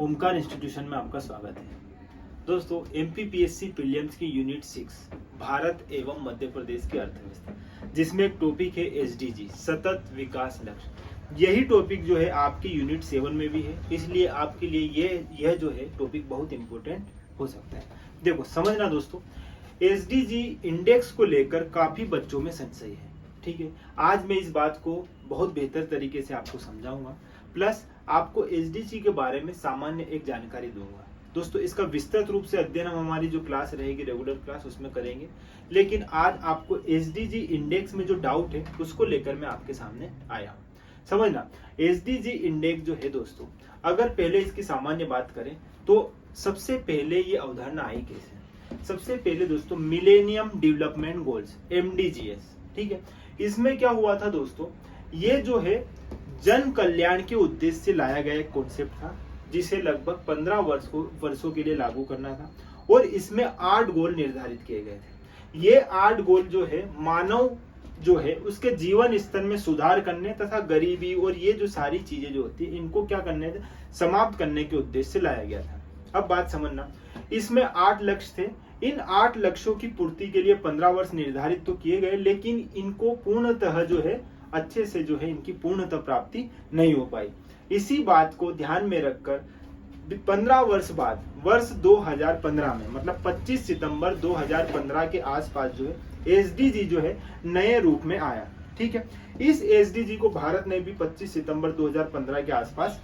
Omkar institution में आपका स्वागत है। दोस्तों, एमपीपीएससी प्रीलिम्स की यूनिट 6 भारत एवं मध्य प्रदेश की अर्थव्यवस्था, जिसमें एक टॉपिक है एसडीजी सतत विकास लक्ष्य। यही टॉपिक जो है आपकी यूनिट 7 में भी है, इसलिए आपके लिए यह जो है टॉपिक बहुत इंपॉर्टेंट हो सकता है। देखो समझना दोस्तों, एसडीजी इंडेक्स को लेकर काफी बच्चों में संशय है। ठीक है, आज मैं इस बात को बहुत बेहतर तरीके से आपको समझाऊंगा, प्लस आपको एसडीजी के बारे में सामान्य एक जानकारी दूंगा। दोस्तों, इसका विस्तृत रूप से अध्ययन हम हमारी जो क्लास रहेगी रेगुलर क्लास उसमें करेंगे, लेकिन आज आपको एसडीजी इंडेक्स में जो डाउट है उसको लेकर मैं आपके सामने आया हूँ। समझना, एसडीजी इंडेक्स जो है दोस्तों, अगर पहले इसकी सामान्य बात करें तो सबसे पहले ये अवधारणा आई कैसे? सबसे पहले दोस्तों मिलेनियम डेवलपमेंट गोल्स MDGs, ठीक है, इसमें क्या हुआ था दोस्तों, ये जो है जन कल्याण के उद्देश्य से लाया गया एक कॉन्सेप्ट था, जिसे लगभग 15 वर्षों के लिए लागू करना था, और इसमें 8 गोल निर्धारित किए गए थे। ये 8 गोल जो है मानव जो है उसके जीवन स्तर में सुधार करने तथा गरीबी और ये जो सारी चीजें जो होती है इनको क्या करने थे, समाप्त करने के उद्देश्य से लाया गया था। अब बात समझना, इसमें 8 लक्ष्य थे। इन 8 लक्ष्यों की पूर्ति के लिए 15 वर्ष निर्धारित तो किए गए, लेकिन इनको पूर्णतः जो है अच्छे से जो है इनकी पूर्णतः प्राप्ति नहीं हो पाई। इसी बात को ध्यान में रखकर 15 वर्ष बाद वर्ष 2015 में, मतलब 25 सितंबर 2015 के आसपास जो है एसडीजी जो है नए रूप में आया। ठीक है, इस एसडीजी को भारत ने भी 25 सितंबर 2015 के आसपास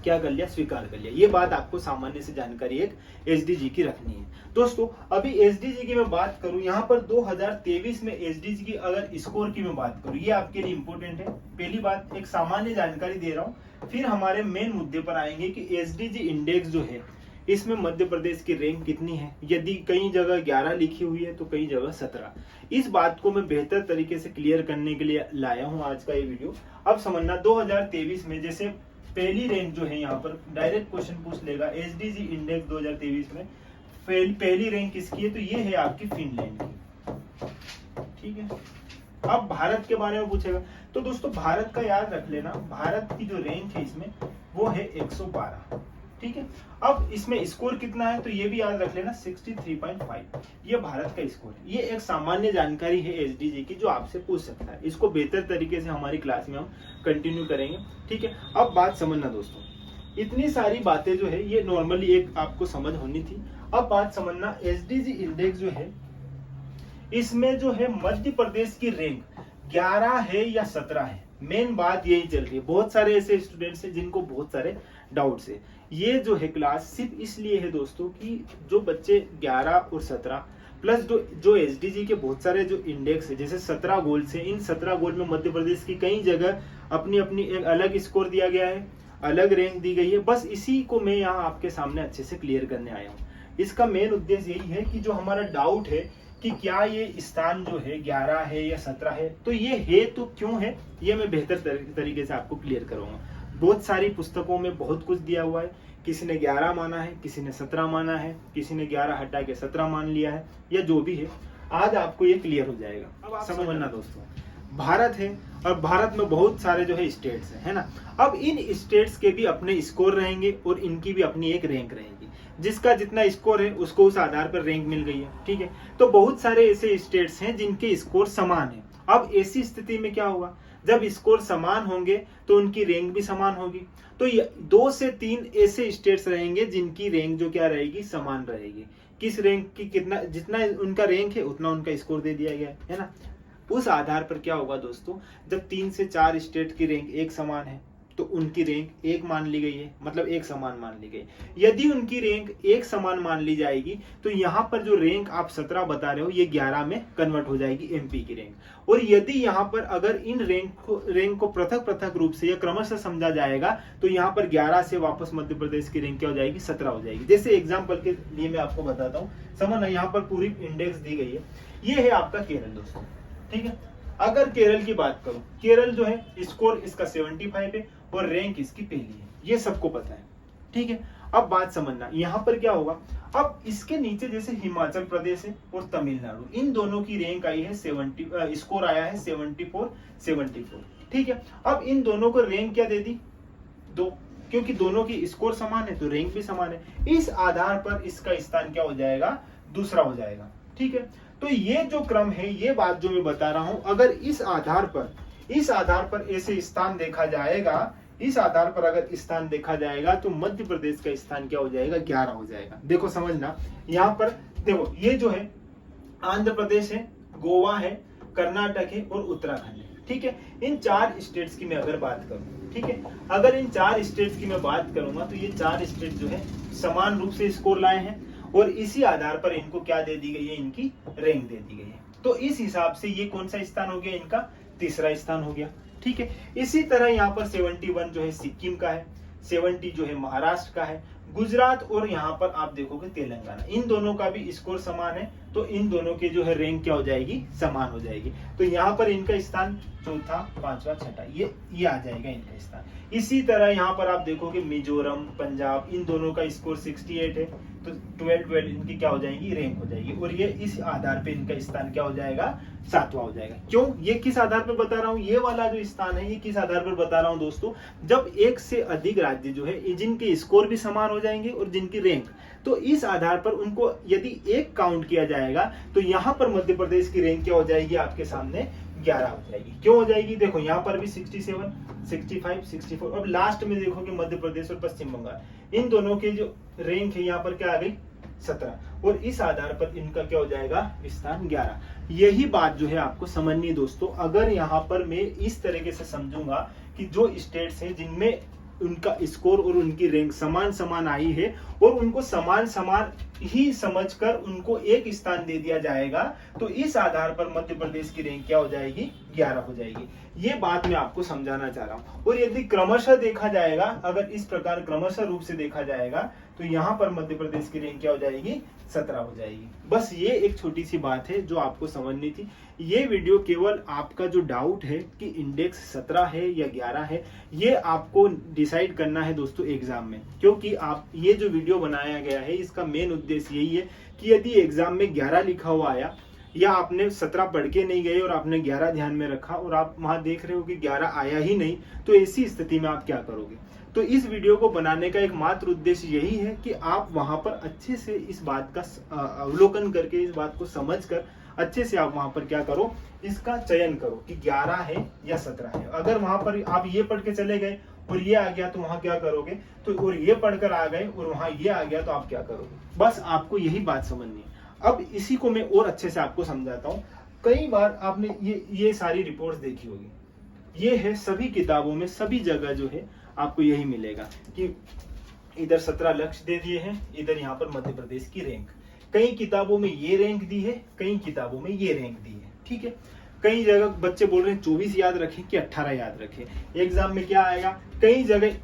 क्या कर लिया, स्वीकार कर लिया। ये बात आपको सामान्य से जानकारी एक एसडीजी की रखनी है। दोस्तों, अभी एसडीजी की मैं बात करूं, यहाँ पर 2023 में एसडीजी की अगर स्कोर की मैं बात करूं, ये आपके लिए इंपॉर्टेंट है। पहली बात एक सामान्य जानकारी दे रहा हूं, फिर हमारे मेन मुद्दे पर आएंगे कि एसडीजी इंडेक्स जो है इसमें मध्य प्रदेश की रैंक कितनी है। यदि कई जगह 11 लिखी हुई है तो कई जगह 17। इस बात को मैं बेहतर तरीके से क्लियर करने के लिए लाया हूं आज का ये वीडियो। अब समझना, 2023 में जैसे पहली रैंक जो है, यहाँ पर डायरेक्ट क्वेश्चन पूछ लेगा एसडीजी इंडेक्स 2023 में पहली रैंक किसकी है, तो ये है आपकी फिनलैंड की। ठीक है, अब भारत के बारे में पूछेगा तो दोस्तों भारत का याद रख लेना, भारत की जो रैंक है इसमें वो है 112। ठीक है, अब इसमें स्कोर कितना है तो ये भी याद रख लेना 63.5, ये भारत का स्कोर है। ये एक सामान्य जानकारी है एसडीजी की जो आपसे पूछ सकता है। इसको बेहतर तरीके से हमारी क्लास में हम कंटिन्यू करेंगे। ठीक है, अब बात समझना दोस्तों, इतनी सारी बातें जो है ये नॉर्मली एक आपको समझ होनी थी। अब बात समझना, एसडीजी इंडेक्स जो है इसमें जो है मध्य प्रदेश की रैंक 11 है या 17 है। मेन बात यही चल रही है। बहुत सारे ऐसे स्टूडेंट्स हैं जिनको बहुत सारे डाउट्स है। ये जो है क्लास सिर्फ इसलिए है दोस्तों कि जो बच्चे 11 और 17 प्लस जो एसडीजी के बहुत सारे जो इंडेक्स है, जैसे 17 गोल से, इन 17 गोल में मध्य प्रदेश की कई जगह अपनी अपनी एक अलग स्कोर दिया गया है, अलग रैंक दी गई है। बस इसी को मैं यहाँ आपके सामने अच्छे से क्लियर करने आया हूँ। इसका मेन उद्देश्य यही है कि जो हमारा डाउट है कि क्या ये स्थान जो है 11 है या 17 है, तो ये है तो क्यों है, ये मैं बेहतर तरीके से आपको क्लियर करूंगा। बहुत सारी पुस्तकों में बहुत कुछ दिया हुआ है, किसी ने 11 माना है, किसी ने 17 माना है, किसी ने 11 हटा के 17 मान लिया है, या जो भी है आज आपको ये क्लियर हो जाएगा। अब आप समझना दोस्तों, भारत है और भारत में बहुत सारे जो है स्टेट्स है ना। अब इन स्टेट्स के भी अपने स्कोर रहेंगे और इनकी भी अपनी एक रैंक रहेगी। जिसका जितना स्कोर है उसको उस आधार पर रैंक मिल गई है। ठीक है, तो बहुत सारे ऐसे स्टेट्स हैं जिनके स्कोर समान है। अब ऐसी स्थिति में क्या होगा, जब स्कोर समान होंगे तो उनकी रैंक भी समान होगी। तो 2 से 3 ऐसे स्टेट्स रहेंगे जिनकी रैंक जो क्या रहेगी, समान रहेगी। किस रैंक की कितना, जितना उनका रैंक है उतना उनका स्कोर दे दिया गया है ना। उस आधार पर क्या होगा दोस्तों, जब 3 से 4 स्टेट की रैंक एक समान है तो उनकी रैंक एक मान ली गई है, मतलब एक समान मान ली गई। यदि उनकी रैंक एक समान मान ली जाएगी तो यहाँ पर जो रैंक आप 17 बता रहे हो ये 11 में कन्वर्ट हो जाएगी एमपी की रैंक। और यदि यहाँ पर अगर इन रैंक को पृथक पृथक रूप से या क्रमशः समझा जाएगा तो यहाँ पर 11 से वापस मध्य प्रदेश की रैंक क्या हो जाएगी, 17 हो जाएगी। जैसे एग्जाम्पल के लिए मैं आपको बताता हूँ, समझना, यहाँ पर पूरी इंडेक्स दी गई है। ये है आपका केरल दोस्तों। ठीक है, अगर केरल की बात करूं, केरल जो है स्कोर इसका 75 है और रैंक इसकी पहली है, ये सबको पता है। ठीक है, अब बात समझना, यहाँ पर क्या होगा, अब इसके नीचे जैसे हिमाचल प्रदेश है और तमिलनाडु, इन दोनों की रैंक आई है 70, स्कोर आया है 74। ठीक है, अब इन दोनों को रैंक क्या दे दी, 2। क्योंकि दोनों की स्कोर समान है तो रैंक भी समान है। इस आधार पर इसका स्थान क्या हो जाएगा, दूसरा हो जाएगा। ठीक है, तो ये जो क्रम है, ये बात जो मैं बता रहा हूं, अगर इस आधार पर ऐसे स्थान देखा जाएगा, इस आधार पर अगर स्थान देखा जाएगा तो मध्य प्रदेश का स्थान क्या हो जाएगा, 11 हो जाएगा। देखो समझना, यहाँ पर देखो ये जो है आंध्र प्रदेश है, गोवा है, कर्नाटक है और उत्तराखंड है। ठीक है, इन 4 स्टेट्स की मैं अगर बात करूं, ठीक है, अगर इन 4 स्टेट्स की मैं बात करूंगा तो ये 4 स्टेट जो है समान रूप से स्कोर लाए हैं और इसी आधार पर इनको क्या दे दी गई है, इनकी रैंक दे दी गई है। तो इस हिसाब से ये कौन सा स्थान हो गया, इनका तीसरा स्थान हो गया। ठीक है, इसी तरह यहाँ पर 71 जो है सिक्किम का है, 70 जो है महाराष्ट्र का है, गुजरात और यहाँ पर आप देखोगे तेलंगाना, इन दोनों का भी स्कोर समान है तो इन दोनों के जो है रैंक क्या हो जाएगी, समान हो जाएगी। तो यहाँ पर इनका स्थान चौथा, पांचवा, छठा, ये आ जाएगा इनका स्थान। इसी तरह यहाँ पर आप देखोगे मिजोरम, पंजाब, इन दोनों का स्कोर 68 है तो 12 इनकी क्या हो जाएगी, रैंक हो जाएगी और ये इस आधार पे इनका स्थान क्या हो जाएगा, 7वां हो जाएगा। क्यों, ये किस आधार पर बता रहा हूँ, ये वाला जो स्थान है ये किस आधार पर बता रहा हूँ दोस्तों, जब एक से अधिक राज्य जो है जिनके स्कोर भी समान हो जाएंगे और जिनकी रैंक, तो इस आधार पर उनको यदि एक काउंट किया जाएगा तो यहाँ पर मध्य प्रदेश की रैंक क्या हो जाएगी, आपके सामने 11 हो जाएगी। क्यों हो जाएगी, देखो यहाँ पर भी 67, 65, 64, अब लास्ट में देखो कि मध्य प्रदेश और पश्चिम बंगाल, इन दोनों के जो रैंक है यहाँ पर क्या आ गई, 17, और इस आधार पर इनका क्या हो जाएगा, स्थान 11। यही बात जो है आपको समझनी है दोस्तों। अगर यहाँ पर मैं इस तरीके से समझूंगा कि जो स्टेट्स हैं जिनमें उनका स्कोर और उनकी रैंक समान समान आई है और उनको समान समान ही समझकर उनको एक स्थान दे दिया जाएगा तो इस आधार पर मध्य प्रदेश की रैंक क्या हो जाएगी, 11 हो जाएगी। ये बात मैं आपको समझाना चाह रहा हूं। और यदि क्रमशः देखा जाएगा, अगर इस प्रकार क्रमशः रूप से देखा जाएगा तो यहाँ पर मध्य प्रदेश की रैंक क्या हो जाएगी, 17 हो जाएगी। बस ये एक छोटी सी बात है जो आपको समझनी थी। ये वीडियो केवल आपका जो डाउट है कि इंडेक्स 17 है या 11 है, ये आपको डिसाइड करना है दोस्तों एग्जाम में। क्योंकि आप ये जो वीडियो बनाया गया है इसका मेन उद्देश्य यही है कि यदि एग्जाम में 11 लिखा हुआ आया या आपने 17 पढ़ के नहीं गए और आपने 11 ध्यान में रखा और आप वहां देख रहे हो कि 11 आया ही नहीं, तो ऐसी स्थिति में आप क्या करोगे। तो इस वीडियो को बनाने का एकमात्र उद्देश्य यही है कि आप वहां पर अच्छे से इस बात का अवलोकन करके, इस बात को समझकर अच्छे से आप वहां पर क्या करो, इसका चयन करो कि 11 है या 17 है। अगर वहां पर आप ये पढ़ के चले गए और ये आ गया तो वहां क्या करोगे, तो और ये पढ़कर आ गए और वहां ये आ गया तो आप क्या करोगे। बस आपको यही बात समझनी है। अब इसी को मैं और अच्छे से आपको समझाता हूँ। कई बार आपने ये सारी रिपोर्ट्स देखी होगी, ये है सभी किताबों में, सभी जगह जो है आपको यही मिलेगा कि इधर 17 लक्ष्य दे दिए हैं, इधर यहाँ पर मध्य प्रदेश की रैंक। कई किताबों में ये रैंक दी है, कई किताबों में ये रैंक दी है। ठीक है, कई जगह बच्चे बोल रहे हैं 24 याद रखें कि 18 याद रखें। एग्जाम में क्या आएगा, कई जगह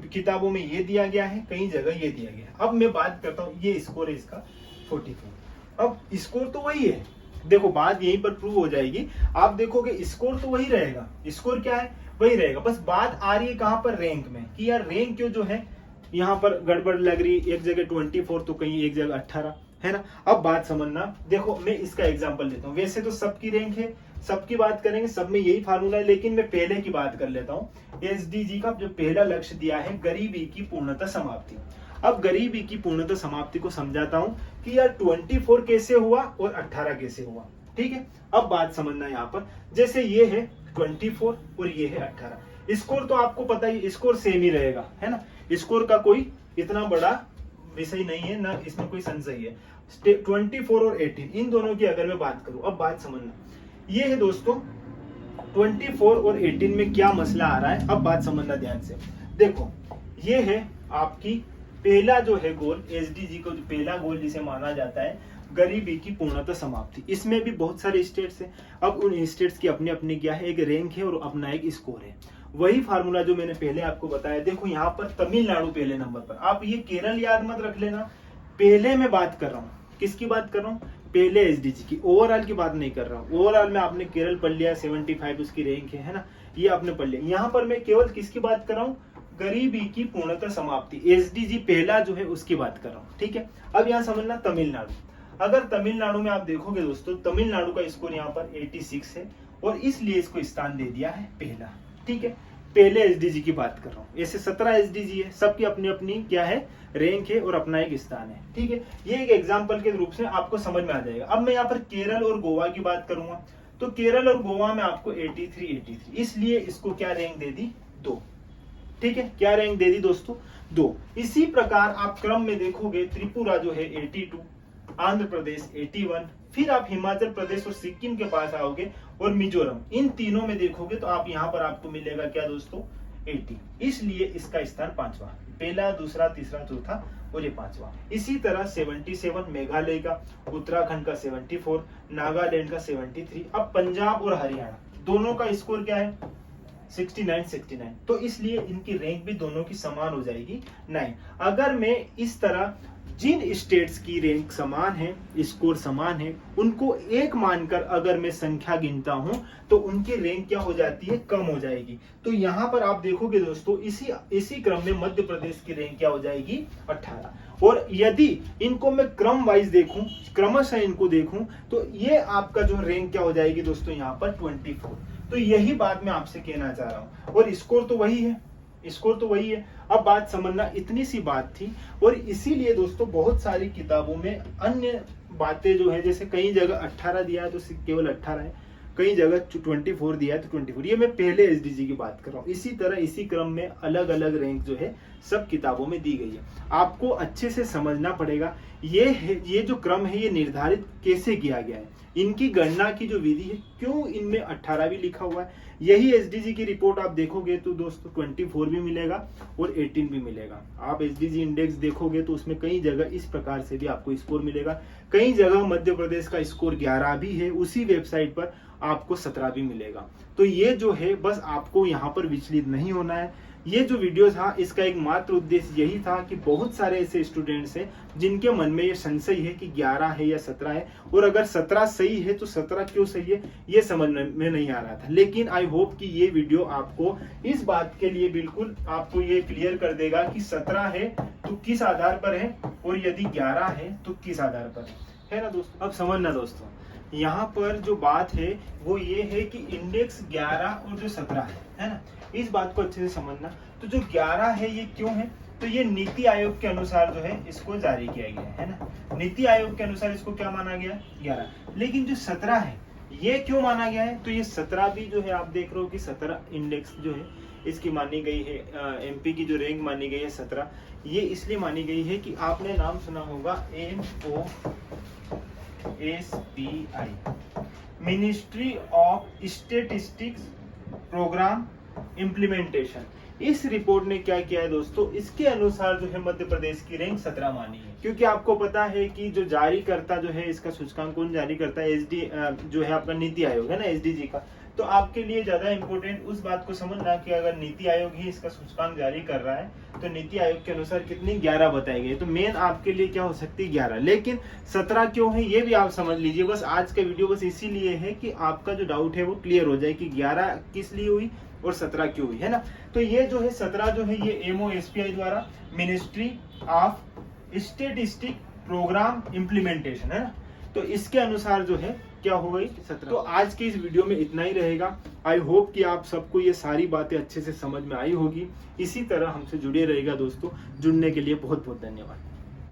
किताबों में ये दिया गया है, कई जगह ये दिया गया है। अब मैं बात करता हूँ, ये स्कोर है इसका 44। अब स्कोर तो वही है, देखो बात यहीं पर प्रूव हो जाएगी। आप देखोगे स्कोर तो वही रहेगा, स्कोर क्या है, वही रहेगा। बस बात आ रही है कहां पर, रैंक में, कि यार रैंक क्यों जो है यहाँ पर गड़बड़ लग रही, एक जगह 24 तो कहीं एक जगह 18 है ना। अब बात समझना, देखो मैं इसका एग्जांपल लेता हूँ। वैसे तो सबकी रैंक है, सबकी बात करेंगे, सब में यही फार्मूला है, लेकिन मैं पहले की बात कर लेता हूँ। एसडीजी का जो पहला लक्ष्य दिया है, गरीबी की पूर्णतः समाप्ति। अब गरीबी की पूर्णतः समाप्ति को समझाता हूँ कि यार 24 कैसे हुआ और 18 कैसे हुआ। ठीक है, अब बात समझना यहाँ पर, जैसे ये है 24 और ये है 18। स्कोर तो आपको पता ही, स्कोर सेम ही रहेगा, है ना। स्कोर का कोई इतना बड़ा विषय नहीं है, ना इसमें कोई संशय है। 24 और 18 इन दोनों की अगर मैं बात करूं, अब बात समझना, ये है दोस्तों 24 और 18 में क्या मसला आ रहा है। अब बात समझना ध्यान से, देखो ये है आपकी पहला जो है गोल, एसडीजी को जो पहला गोल जिसे माना जाता है, गरीबी की पूर्णतः समाप्ति। इसमें भी बहुत सारे स्टेट्स हैं। अब उन स्टेट्स की अपनी अपनी क्या है, एक रैंक है और अपना एक स्कोर है। वही फार्मूला जो मैंने पहले आपको बताया। देखो यहाँ पर तमिलनाडु पहले नंबर पर, आप ये केरल याद मत रख लेना। पहले मैं बात कर रहा हूँ, किसकी बात कर रहा हूँ, पहले एसडीजी की, ओवरऑल की बात नहीं कर रहा हूँ। ओवरऑल में आपने केरल पढ़ लिया, 75 उसकी रैंक है ना, ये आपने पढ़ लिया। यहाँ पर मैं केवल किसकी बात कर रहा हूँ, गरीबी की पूर्णतः समाप्ति, एसडीजी पहला जो है उसकी बात कर रहा हूँ। ठीक है, अब यहाँ समझना तमिलनाडु। अगर तमिलनाडु में आप देखोगे दोस्तों, तमिलनाडु का स्कोर यहाँ पर 86 है और इसलिए इसको स्थान दे दिया है पहला। ठीक है, पहले एसडीजी की बात कर रहा हूँ। ऐसे 17 एसडीजी है, सबकी अपनी अपनी क्या है, रैंक है और अपना एक स्थान है। ठीक है, ये एक एग्जाम्पल के रूप से आपको समझ में आ जाएगा। अब मैं यहाँ पर केरल और गोवा की बात करूंगा, तो केरल और गोवा में आपको 83, इसलिए इसको क्या रैंक दे दी, 2। ठीक है, क्या रैंक दे दी दोस्तों, 2। इसी प्रकार आप क्रम में देखोगे, त्रिपुरा जो है 82, आंध्र प्रदेश 81, फिर आप हिमाचल प्रदेश और सिक्किम के पास आओगे और मिजोरम, इन तीनों में देखोगे तो आप यहाँ पर आपको मिलेगा क्या दोस्तों, 80। इसलिए इसका स्थान 5वां, पहला, दूसरा, तीसरा, चौथा और ये 5वां। इसी तरह 77 मेघालय का, उत्तराखंड का 74, नागालैंड का 73। अब पंजाब और हरियाणा दोनों का स्कोर क्या है, 69। तो इसलिए इनकी रैंक भी दोनों की समान हो जाएगी 9। अगर मैं इस तरह जिन स्टेट्स की रैंक समान है, स्कोर समान है, उनको एक मानकर अगर मैं संख्या गिनता हूं तो उनकी रैंक क्या हो जाती है, कम हो जाएगी। तो यहां पर आप देखोगे दोस्तों, इसी क्रम में मध्य प्रदेश की रैंक क्या हो जाएगी, 18। और यदि इनको मैं क्रम वाइज देखूं, क्रमशः इनको देखूं, तो ये आपका जो रैंक क्या हो जाएगी दोस्तों, यहाँ पर 24। तो यही बात मैं आपसे कहना चाह रहा हूं, और स्कोर तो वही है, स्कोर तो वही है। अब बात समझना, इतनी सी बात थी। और इसीलिए दोस्तों बहुत सारी किताबों में अन्य बातें जो है, जैसे कई जगह 18 दिया है तो केवल 18 है, कई जगह 24 दिया है तो 24। ये मैं पहले एसडीजी की बात कर रहा हूँ। इसी तरह इसी क्रम में अलग अलग रैंक जो है सब किताबों में दी गई है। आपको अच्छे से समझना पड़ेगा ये जो क्रम है ये निर्धारित कैसे किया गया है, इनकी गणना की जो विधि है, क्यों इनमें 18 भी लिखा हुआ है। यही एसडीजी की रिपोर्ट आप देखोगे तो दोस्तों 24 भी मिलेगा और 18 भी मिलेगा। आप एसडीजी इंडेक्स देखोगे तो उसमें कई जगह इस प्रकार से भी आपको स्कोर मिलेगा। कई जगह मध्य प्रदेश का स्कोर 11 भी है, उसी वेबसाइट पर आपको 17 भी मिलेगा। तो ये जो है, बस आपको यहाँ पर विचलित नहीं होना है। ये जो वीडियो था इसका एक मात्र उद्देश्य यही था कि बहुत सारे ऐसे स्टूडेंट्स हैं जिनके मन में ये संशय है कि 11 है या 17 है, और अगर 17 सही है तो 17 क्यों सही है ये समझ में नहीं आ रहा था। लेकिन आई होप कि ये वीडियो आपको इस बात के लिए बिल्कुल आपको ये क्लियर कर देगा कि 17 है तो किस आधार पर है, और यदि 11 है तो किस आधार पर है ना दोस्तों। अब समझना दोस्तों, यहाँ पर जो बात है वो ये है कि इंडेक्स 11 और जो 17 है ना, इस बात को अच्छे से समझना। तो जो 11 है ये क्यों है, तो ये नीति आयोग के अनुसार जो है इसको जारी किया गया है ना, नीति आयोग के अनुसार इसको क्या माना गया, 11। लेकिन जो 17 है ये क्यों माना गया है, तो ये 17 भी जो है आप देख रहे हो कि 17 इंडेक्स जो है इसकी मानी गई है, एमपी की जो रैंक मानी गई है 17, ये इसलिए मानी गई है कि आपने नाम सुना होगा MOSPI, ministry of statistics programme implementation. इस रिपोर्ट ने क्या किया है दोस्तों, इसके अनुसार जो है मध्य प्रदेश की रैंक 17 मानी है। क्योंकि आपको पता है कि जो जारी करता जो है इसका सूचकांक कौन जारी करता है, जो है आपका नीति आयोग है ना, एसडीजी का। तो आपके लिए ज्यादा इंपॉर्टेंट उस बात को समझना कि अगर नीति आयोग ही इसका सूचकांक जारी कर रहा है तो नीति आयोग के अनुसार कितनी, 11 बताई गई। तो मेन आपके लिए क्या हो सकती है, 11। लेकिन 17 क्यों है ये भी आप समझ लीजिए। बस आज का वीडियो बस इसीलिए है कि आपका जो डाउट है वो क्लियर हो जाए कि 11 किस लिए हुई और 17 क्यों हुई, है ना। तो ये जो है 17 जो है ये MOSPI द्वारा, ministry of statistic programme implementation है ना, तो इसके अनुसार जो है क्या हो गई 17। तो आज के इस वीडियो में इतना ही रहेगा। आई होप कि आप सबको ये सारी बातें अच्छे से समझ में आई होगी। इसी तरह हमसे जुड़े रहेगा दोस्तों। जुड़ने के लिए बहुत बहुत धन्यवाद।